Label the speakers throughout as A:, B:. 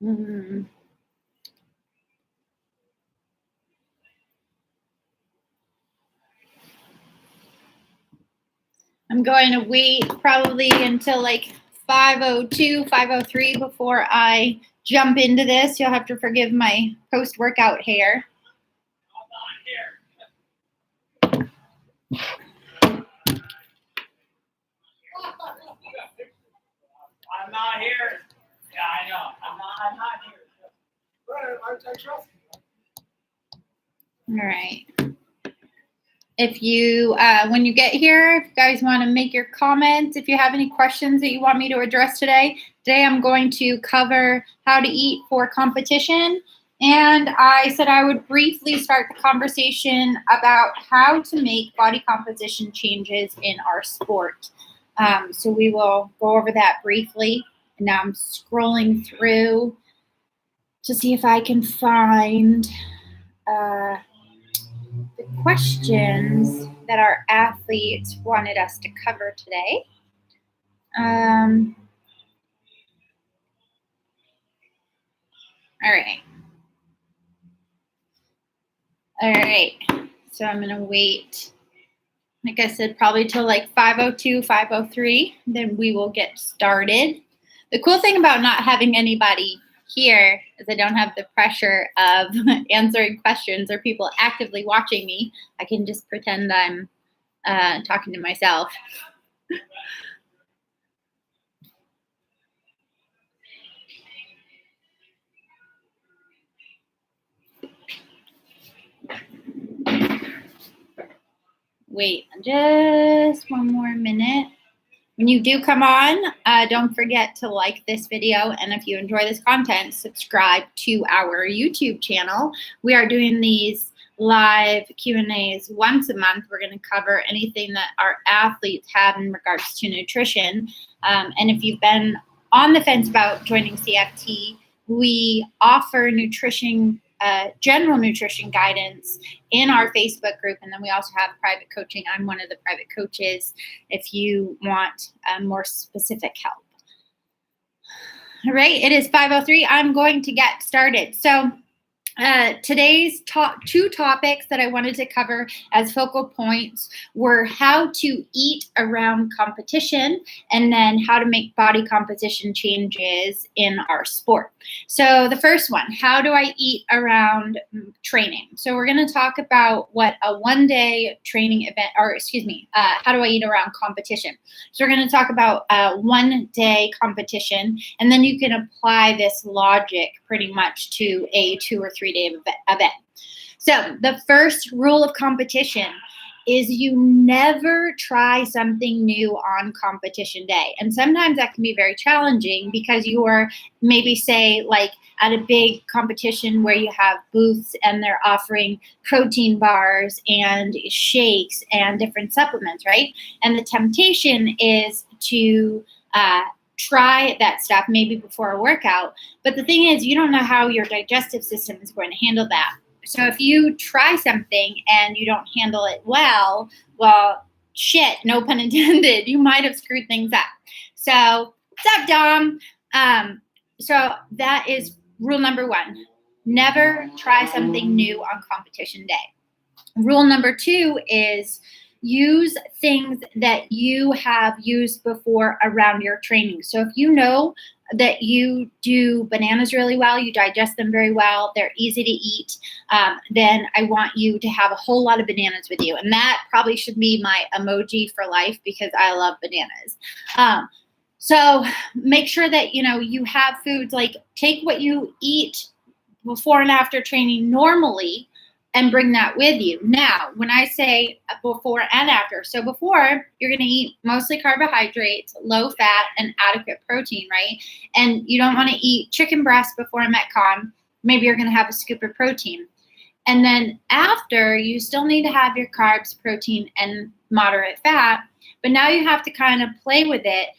A: Mm. I'm going to wait probably until like 5:02, 5:03 before I jump into this. You'll have to forgive my post-workout hair.
B: I'm not here. Yeah, I know. I'm not here. I trust
A: you. All right. If you, when you get here, if you guys want to make your comments, if you have any questions that you want me to address today, I'm going to cover how to eat for competition. And I said I would briefly start the conversation about how to make body composition changes in our sport. So we will go over that briefly. And now I'm scrolling through to see if I can find the questions that our athletes wanted us to cover today. All right. So I'm going to wait, like I said, probably till like 5:02, 5:03. Then we will get started. The cool thing about not having anybody here is I don't have the pressure of answering questions or people actively watching me. I can just pretend I'm talking to myself. Wait just one more minute. When you do come on, don't forget to like this video. And if you enjoy this content, subscribe to our YouTube channel. We are doing these live Q&As once a month. We're going to cover anything that our athletes have in regards to nutrition. And if you've been on the fence about joining CFT, we offer nutrition, general nutrition guidance in our Facebook group, and then we also have private coaching. I'm one of the private coaches if you want more specific help. All right, it is 5:03. I'm going to get started. So today's two topics that I wanted to cover as focal points were how to eat around competition and then how to make body composition changes in our sport. So the first one, how do I eat around training? So we're going to talk about what a one-day training event, how do I eat around competition? So we're going to talk about a one-day competition, and then you can apply this logic pretty much to a 2 or 3 day event. So the first rule of competition is you never try something new on competition day. And sometimes that can be very challenging because you are maybe, say, like at a big competition where you have booths and they're offering protein bars and shakes and different supplements, right? And the temptation is to try that stuff maybe before a workout. But the thing is, you don't know how your digestive system is going to handle that. So if you try something and you don't handle it well, shit, no pun intended, you might have screwed things up. So what's up, Dom? So that is rule number one. Never try something new on competition day. Rule number two is use things that you have used before around your training. So if you know that you do bananas really well, you digest them very well, they're easy to eat, then I want you to have a whole lot of bananas with you. And that probably should be my emoji for life because I love bananas. So make sure that, you have foods, like take what you eat before and after training normally and bring that with you. Now, when I say before and after, so before, you're going to eat mostly carbohydrates, low fat, and adequate protein, right? And you don't want to eat chicken breast before a Metcon. Maybe you're going to have a scoop of protein. And then after, you still need to have your carbs, protein, and moderate fat. But now you have to kind of play with it.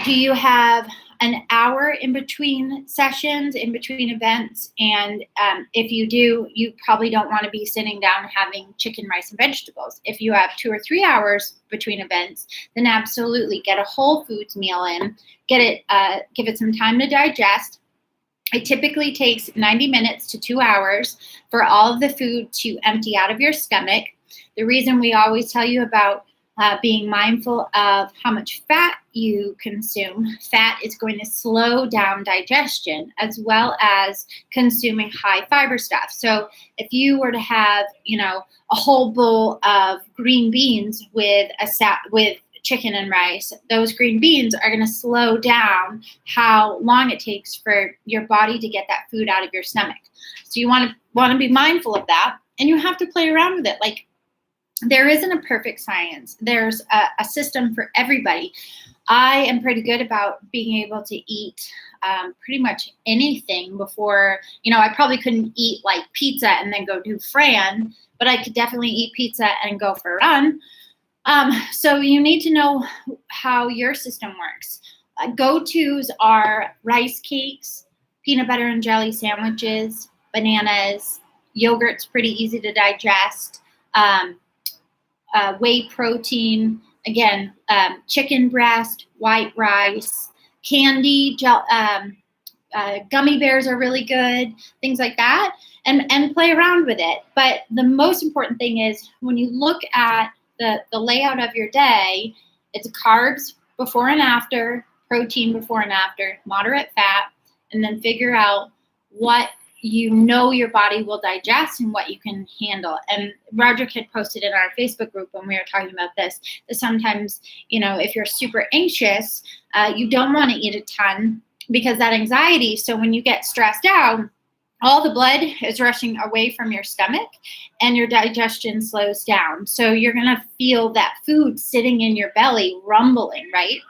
A: Do you have an hour in between sessions, in between events? And if you do, you probably don't want to be sitting down having chicken, rice, and vegetables. If you have 2 or 3 hours between events, then absolutely get a whole foods meal in, give it some time to digest. It typically takes 90 minutes to 2 hours for all of the food to empty out of your stomach. The reason we always tell you about being mindful of how much fat you consume. Fat is going to slow down digestion, as well as consuming high fiber stuff. So if you were to have, a whole bowl of green beans with chicken and rice, those green beans are going to slow down how long it takes for your body to get that food out of your stomach. So you want to be mindful of that, and you have to play around with it. Like, there isn't a perfect science. There's a system for everybody. I am pretty good about being able to eat pretty much anything before, I probably couldn't eat like pizza and then go do Fran, but I could definitely eat pizza and go for a run. So you need to know how your system works. Go-tos are rice cakes, peanut butter and jelly sandwiches, bananas, yogurt's pretty easy to digest. Whey protein, again, chicken breast, white rice, candy, gummy bears are really good, things like that, and play around with it. But the most important thing is when you look at the layout of your day, it's carbs before and after, protein before and after, moderate fat, and then figure out what your body will digest and what you can handle. And Roger had posted in our Facebook group when we were talking about this, that sometimes, if you're super anxious, you don't want to eat a ton because that anxiety. So when you get stressed out, all the blood is rushing away from your stomach and your digestion slows down. So you're going to feel that food sitting in your belly rumbling, right?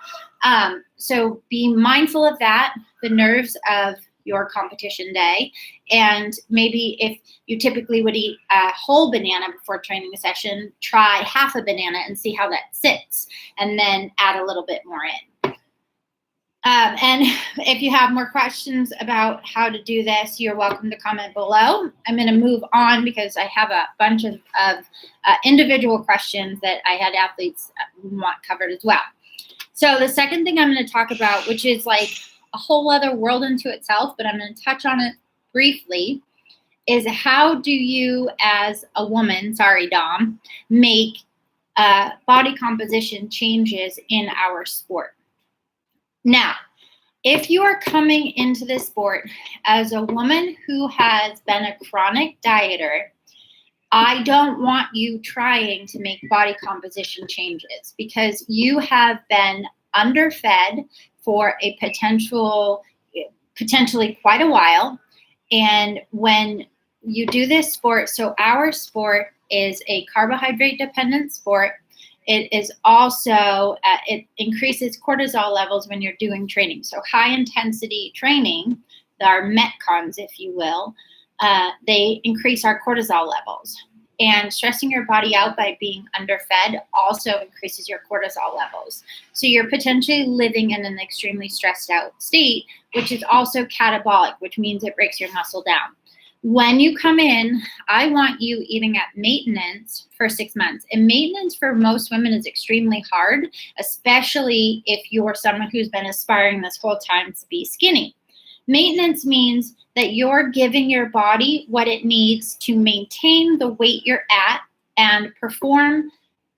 A: So be mindful of that, the nerves of your competition day. And maybe if you typically would eat a whole banana before training a session, try half a banana and see how that sits, and then add a little bit more in. And if you have more questions about how to do this, you're welcome to comment below. I'm going to move on because I have a bunch of individual questions that I had athletes want covered as well. So the second thing I'm going to talk about, which is like a whole other world into itself, but I'm going to touch on it briefly, is how do you as a woman, sorry Dom, make body composition changes in our sport. Now, if you are coming into this sport as a woman who has been a chronic dieter, I don't want you trying to make body composition changes because you have been underfed for a potentially quite a while. And when you do this sport, so our sport is a carbohydrate dependent sport. It is also, it increases cortisol levels when you're doing training. So high intensity training, our metcons, if you will, they increase our cortisol levels. And stressing your body out by being underfed also increases your cortisol levels. So you're potentially living in an extremely stressed out state, which is also catabolic, which means it breaks your muscle down. When you come in, I want you eating at maintenance for 6 months. And maintenance for most women is extremely hard, especially if you're someone who's been aspiring this whole time to be skinny. Maintenance means that you're giving your body what it needs to maintain the weight you're at and perform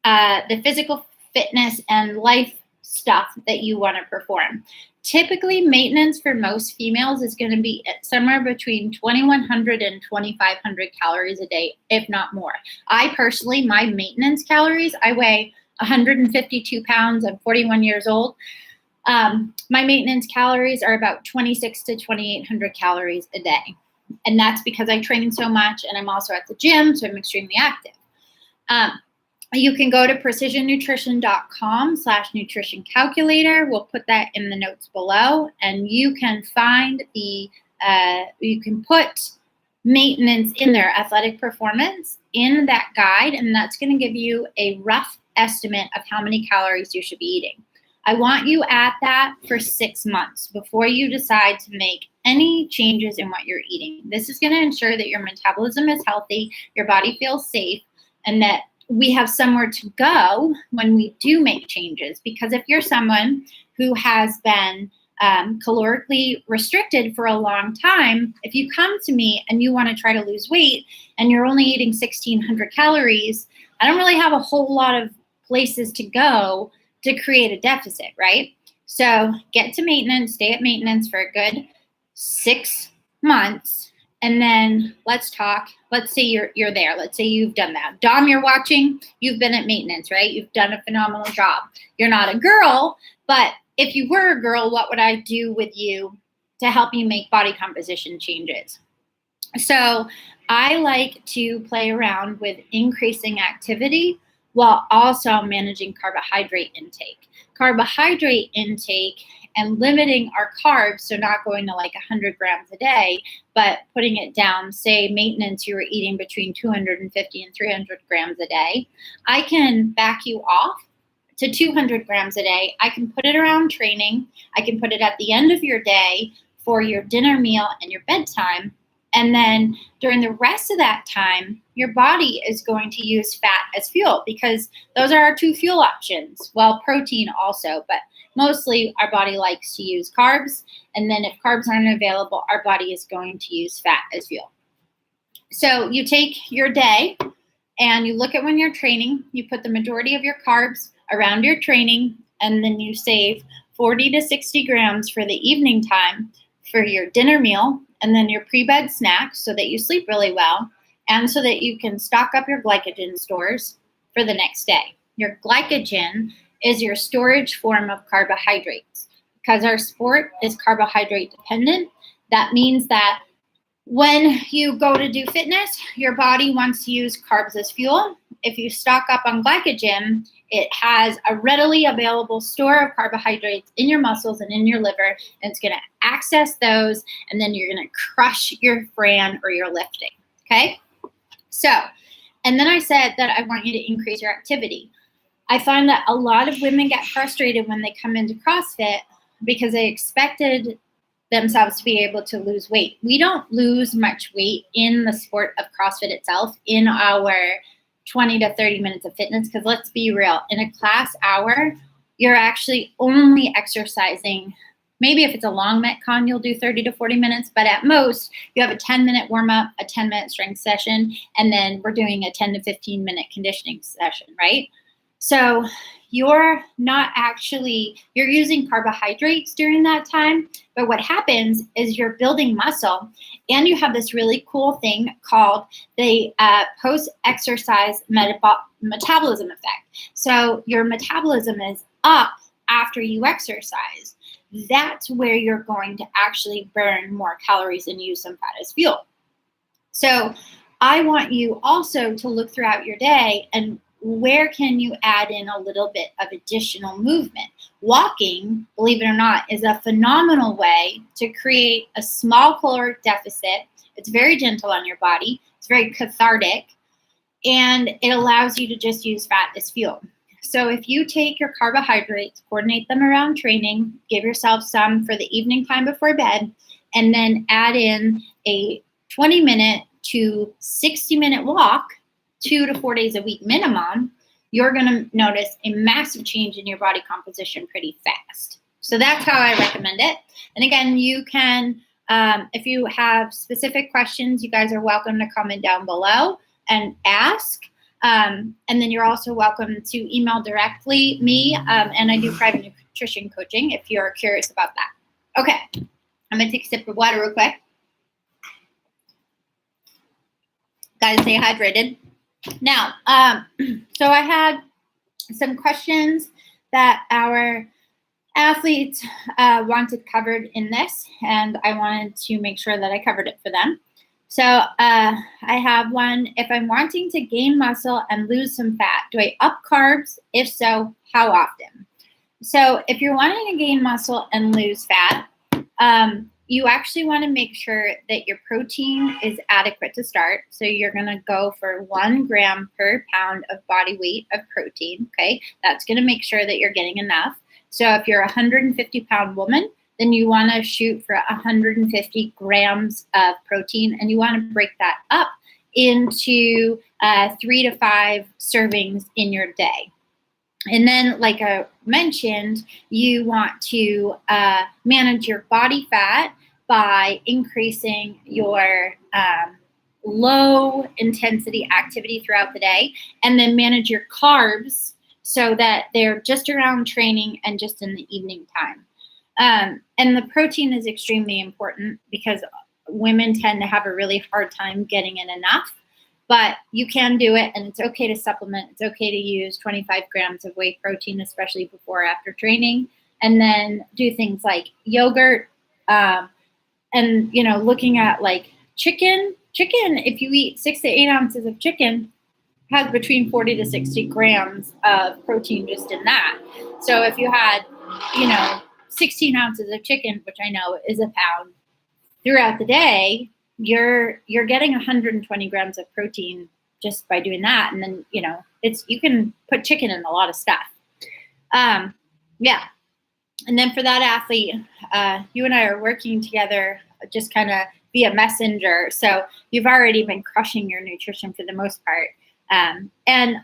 A: the physical fitness and life stuff that you want to perform. Typically, maintenance for most females is going to be somewhere between 2,100 and 2,500 calories a day, if not more. I personally, my maintenance calories, I weigh 152 pounds. I'm 41 years old. My maintenance calories are about 26 to 2,800 calories a day. And that's because I train so much and I'm also at the gym, so I'm extremely active. You can go to precisionnutrition.com/nutrition calculator. We'll put that in the notes below, and you can find you can put maintenance in there, athletic performance, in that guide, and that's going to give you a rough estimate of how many calories you should be eating. I want you at that for 6 months before you decide to make any changes in what you're eating. This is going to ensure that your metabolism is healthy, your body feels safe, and that we have somewhere to go when we do make changes. Because if you're someone who has been calorically restricted for a long time, if you come to me and you want to try to lose weight and you're only eating 1,600 calories, I don't really have a whole lot of places to go to create a deficit, right? So get to maintenance, stay at maintenance for a good 6 months, and then let's talk. Let's say you're there. Let's say you've done that. Dom, you're watching, you've been at maintenance, right? You've done a phenomenal job. You're not a girl, but if you were a girl, what would I do with you to help you make body composition changes? So I like to play around with increasing activity while also managing carbohydrate intake. Carbohydrate intake and limiting our carbs, so not going to like 100 grams a day, but putting it down, say maintenance, you were eating between 250 and 300 grams a day. I can back you off to 200 grams a day. I can put it around training. I can put it at the end of your day for your dinner meal and your bedtime. And then during the rest of that time, your body is going to use fat as fuel because those are our two fuel options. Well, protein also, but mostly our body likes to use carbs. And then if carbs aren't available, our body is going to use fat as fuel. So you take your day and you look at when you're training, you put the majority of your carbs around your training, and then you save 40 to 60 grams for the evening time for your dinner meal, and then your pre-bed snacks so that you sleep really well, and so that you can stock up your glycogen stores for the next day. Your glycogen is your storage form of carbohydrates. Because our sport is carbohydrate dependent, that means that when you go to do fitness, your body wants to use carbs as fuel. If you stock up on glycogen, it has a readily available store of carbohydrates in your muscles and in your liver, and it's going to access those, and then you're going to crush your Fran or your lifting, okay? So, and then I said that I want you to increase your activity. I find that a lot of women get frustrated when they come into CrossFit because they expected themselves to be able to lose weight. We don't lose much weight in the sport of CrossFit itself in our 20 to 30 minutes of fitness, because let's be real, in a class hour, you're actually only exercising, maybe if it's a long Metcon, you'll do 30 to 40 minutes, but at most, you have a 10-minute warm-up, a 10-minute strength session, and then we're doing a 10 to 15-minute conditioning session, right? So you're not actually, you're using carbohydrates during that time, but what happens is you're building muscle, and you have this really cool thing called the post-exercise metabolism effect. So your metabolism is up after you exercise. That's where you're going to actually burn more calories and use some fat as fuel. So I want you also to look throughout your day and where can you add in a little bit of additional movement? Walking, believe it or not, is a phenomenal way to create a small caloric deficit. It's very gentle on your body. It's very cathartic, and it allows you to just use fat as fuel. So if you take your carbohydrates, coordinate them around training, give yourself some for the evening time before bed, and then add in a 20-minute to 60-minute walk, 2 to 4 days a week minimum, you're going to notice a massive change in your body composition pretty fast. So that's how I recommend it. And again, you can, if you have specific questions, you guys are welcome to comment down below and ask. And then you're also welcome to email directly me, and I do private nutrition coaching if you're curious about that. Okay, I'm going to take a sip of water real quick. Gotta stay hydrated. Now, so I had some questions that our athletes wanted covered in this, and I wanted to make sure that I covered it for them. So I have one: if I'm wanting to gain muscle and lose some fat, do I up carbs? If so, how often? So if you're wanting to gain muscle and lose fat, you actually want to make sure that your protein is adequate to start. So you're going to go for 1 gram per pound of body weight of protein, okay? That's going to make sure that you're getting enough. So if you're a 150-pound woman, then you want to shoot for 150 grams of protein, and you want to break that up into 3 to 5 servings in your day. And then, like I mentioned, you want to manage your body fat by increasing your low intensity activity throughout the day, and then manage your carbs so that they're just around training and just in the evening time. And the protein is extremely important because women tend to have a really hard time getting in enough. But you can do it, and it's okay to supplement. It's okay to use 25 grams of whey protein, especially before or after training, and then do things like yogurt, and looking at like chicken. Chicken, if you eat 6 to 8 ounces of chicken, has between 40 to 60 grams of protein just in that. So if you had, 16 ounces of chicken, which I know is a pound, throughout the day, you're getting 120 grams of protein just by doing that. And then, you can put chicken in a lot of stuff. Yeah. And then for that athlete, you and I are working together, just kind of be a messenger. So you've already been crushing your nutrition for the most part. And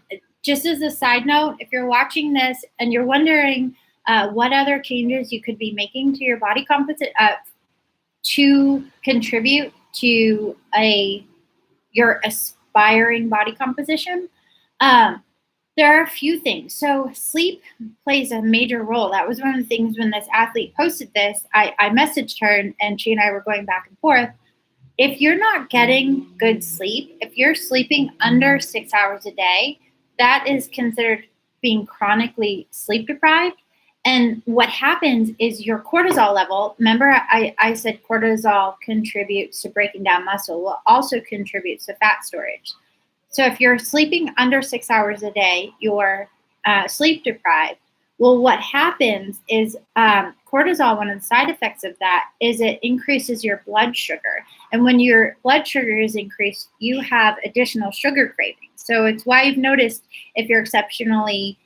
A: just as a side note, if you're watching this and you're wondering what other changes you could be making to your body composite to contribute to your aspiring body composition, there are a few things. So sleep plays a major role. That was one of the things when this athlete posted this, I messaged her, and she and I were going back and forth. If you're not getting good sleep, if you're sleeping under 6 hours a day, that is considered being chronically sleep deprived. And what happens is your cortisol level, remember I said cortisol contributes to breaking down muscle, well, also contributes to fat storage. So if you're sleeping under 6 hours a day, you're sleep deprived. Well, what happens is cortisol, one of the side effects of that is it increases your blood sugar. And when your blood sugar is increased, you have additional sugar cravings. So it's why you've noticed if you're exceptionally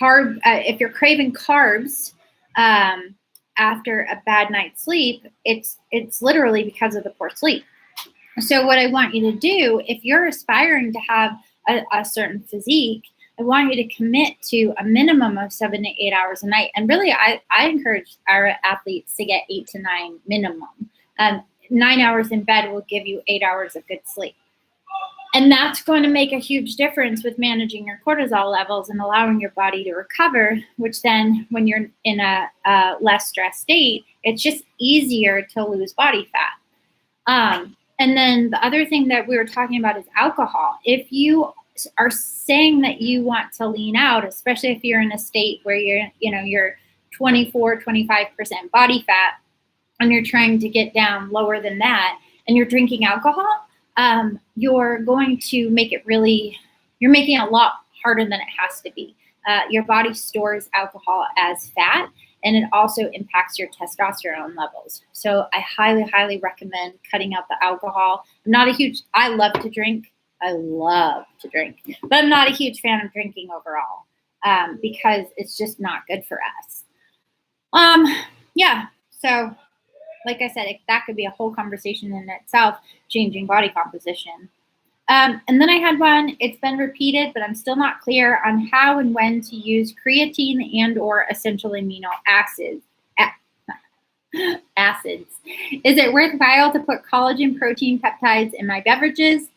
A: if you're craving carbs after a bad night's sleep, it's literally because of the poor sleep. So what I want you to do, if you're aspiring to have a certain physique, I want you to commit to a minimum of 7 to 8 hours a night. And really, I encourage our athletes to get 8 to 9 minimum. 9 hours in bed will give you 8 hours of good sleep. And that's going to make a huge difference with managing your cortisol levels and allowing your body to recover, which then when you're in a less stressed state, it's just easier to lose body fat. And then the other thing that we were talking about is alcohol. If you are saying that you want to lean out, especially if you're in a state where you're 24, 25% body fat and you're trying to get down lower than that and you're drinking alcohol, you're going to make it you're making it a lot harder than it has to be. Your body stores alcohol as fat, and it also impacts your testosterone levels. So I highly, highly recommend cutting out the alcohol. I love to drink, but I'm not a huge fan of drinking overall because it's just not good for us. So like I said, that could be a whole conversation in itself, changing body composition. And then I had one, it's been repeated, but I'm still not clear on how and when to use creatine and or essential amino acids. Is it worthwhile to put collagen protein peptides in my beverages?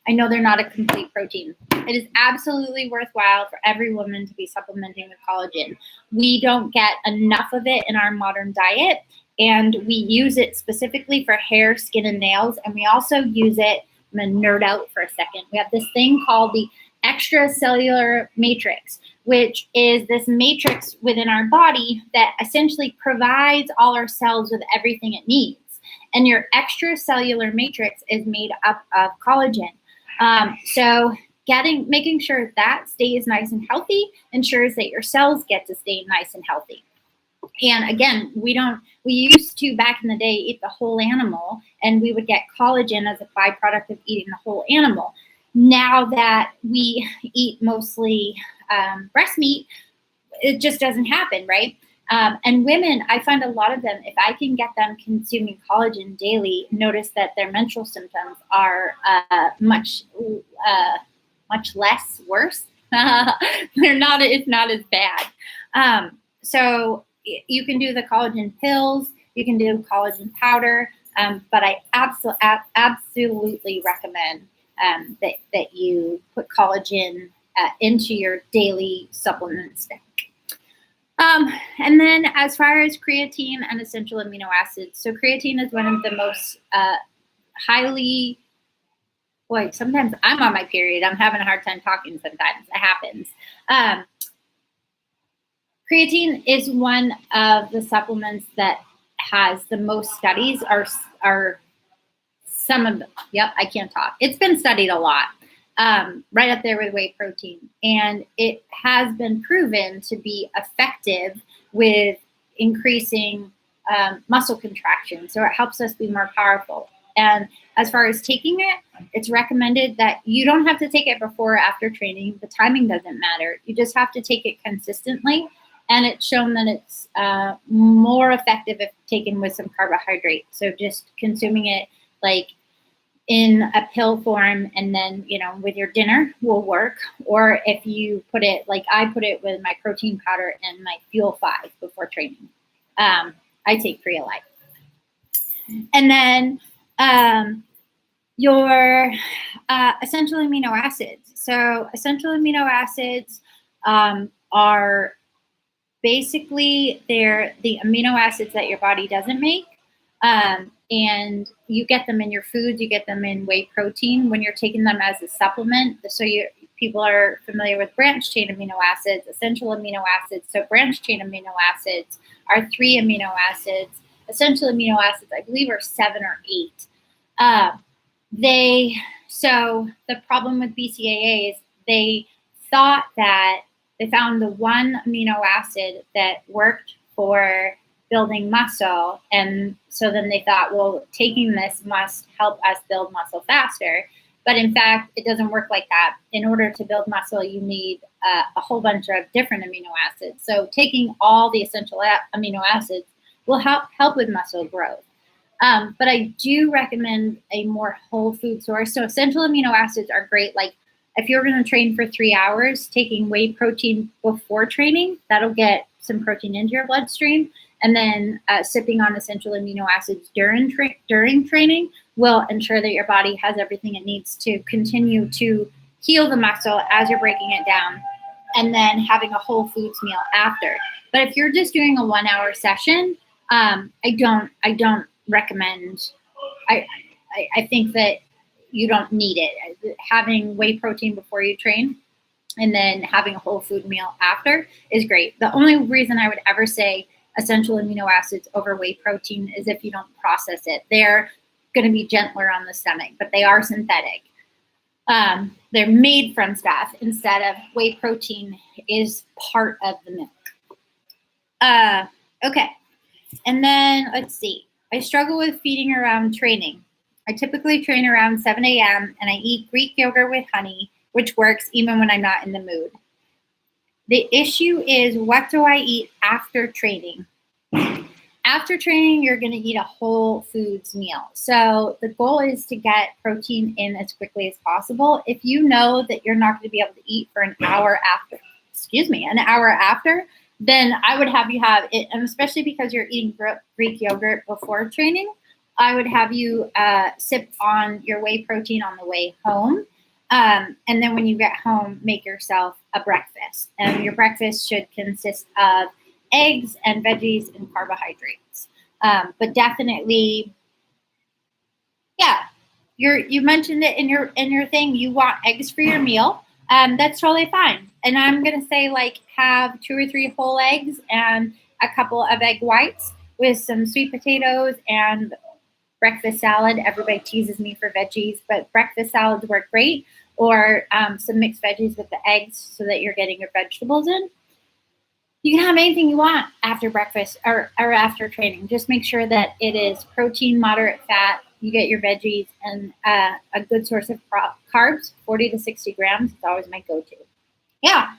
A: I know they're not a complete protein. It is absolutely worthwhile for every woman to be supplementing with collagen. We don't get enough of it in our modern diet, and we use it specifically for hair, skin, and nails, and we also use it, I'm going to nerd out for a second. We have this thing called the extracellular matrix, which is this matrix within our body that essentially provides all our cells with everything it needs. And your extracellular matrix is made up of collagen. So making sure that stays nice and healthy ensures that your cells get to stay nice and healthy. And again, we used to back in the day eat the whole animal, and we would get collagen as a byproduct of eating the whole animal. Now that we eat mostly breast meat, it just doesn't happen, right? And women, I find a lot of them, if I can get them consuming collagen daily, notice that their menstrual symptoms are much less worse It's not as bad. So you can do the collagen pills, you can do collagen powder, but I absolutely recommend that you put collagen into your daily supplement stack. And then as far as creatine and essential amino acids, so creatine is one of the most highly, boy, sometimes I'm on my period. I'm having a hard time talking sometimes. It happens. Creatine is one of the supplements that has the most studies, are some of them. Yep, I can't talk. It's been studied a lot, right up there with whey protein. And it has been proven to be effective with increasing muscle contraction. So it helps us be more powerful. And as far as taking it, it's recommended that you don't have to take it before or after training. The timing doesn't matter. You just have to take it consistently. And it's shown that it's more effective if taken with some carbohydrate. So just consuming it like in a pill form and then, with your dinner will work. Or if you put it, like I put it with my protein powder and my Fuel 5 before training. I take Creolite. And then your essential amino acids. So essential amino acids are basically they're the amino acids that your body doesn't make. And you get them in your foods, you get them in whey protein when you're taking them as a supplement. So people are familiar with branched chain amino acids, essential amino acids. So branched chain amino acids are 3 amino acids. Essential amino acids, I believe, are 7 or 8. So the problem with BCAAs, they thought that they found the one amino acid that worked for building muscle. And so then they thought, well, taking this must help us build muscle faster. But in fact, it doesn't work like that. In order to build muscle, you need a whole bunch of different amino acids. So taking all the essential amino acids will help with muscle growth. But I do recommend a more whole food source. So essential amino acids are great. Like if you're going to train for 3 hours, taking whey protein before training, that'll get some protein into your bloodstream. And then sipping on essential amino acids during training will ensure that your body has everything it needs to continue to heal the muscle as you're breaking it down. And then having a whole foods meal after. But if you're just doing a 1 hour session, I don't recommend. I think that you don't need it. Having whey protein before you train and then having a whole food meal after is great. The only reason I would ever say essential amino acids over whey protein is if you don't process it. They're going to be gentler on the stomach, but they are synthetic. They're made from stuff instead of whey protein is part of the milk. Okay. And then let's see. I struggle with feeding around training. I typically train around 7 a.m. and I eat Greek yogurt with honey, which works even when I'm not in the mood. The issue is, what do I eat after training? After training, you're going to eat a whole foods meal. So the goal is to get protein in as quickly as possible. If you know that you're not going to be able to eat for an hour after, then I would have you have it, and especially because you're eating Greek yogurt before training, I would have you sip on your whey protein on the way home. And then when you get home, make yourself a breakfast. And your breakfast should consist of eggs and veggies and carbohydrates. But definitely, yeah, you mentioned it in your thing. You want eggs for your meal. That's totally fine. And I'm going to say, like, have 2 or 3 whole eggs and a couple of egg whites with some sweet potatoes and breakfast salad. Everybody teases me for veggies, but breakfast salads work great. Or some mixed veggies with the eggs so that you're getting your vegetables in. You can have anything you want after breakfast or after training. Just make sure that it is protein, moderate fat. You get your veggies and a good source of carbs, 40 to 60 grams. It's always my go-to. Yeah.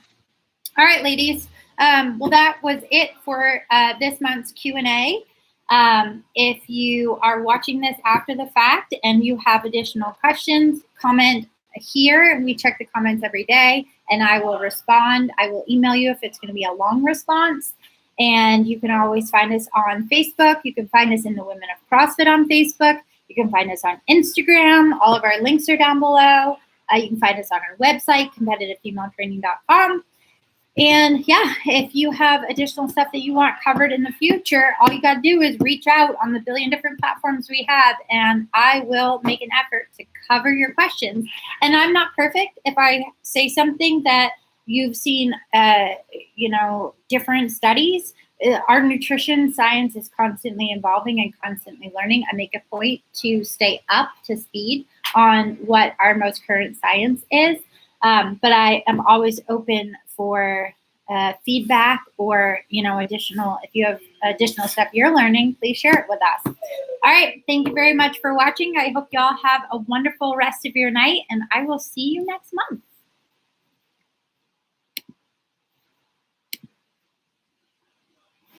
A: All right, ladies. Well, that was it for this month's Q&A. If you are watching this after the fact and you have additional questions, comment here. We check the comments every day, and I will respond. I will email you if it's going to be a long response. And you can always find us on Facebook. You can find us in the Women of CrossFit on Facebook. You can find us on Instagram. All of our links are down below. You can find us on our website, competitivefemaletraining.com. And yeah, if you have additional stuff that you want covered in the future, all you got to do is reach out on the billion different platforms we have, and I will make an effort to cover your questions. And I'm not perfect. If I say something that you've seen, different studies, our nutrition science is constantly evolving and constantly learning. I make a point to stay up to speed on what our most current science is. But I am always open for feedback or, if you have additional stuff you're learning, please share it with us. All right. Thank you very much for watching. I hope y'all have a wonderful rest of your night, and I will see you next month.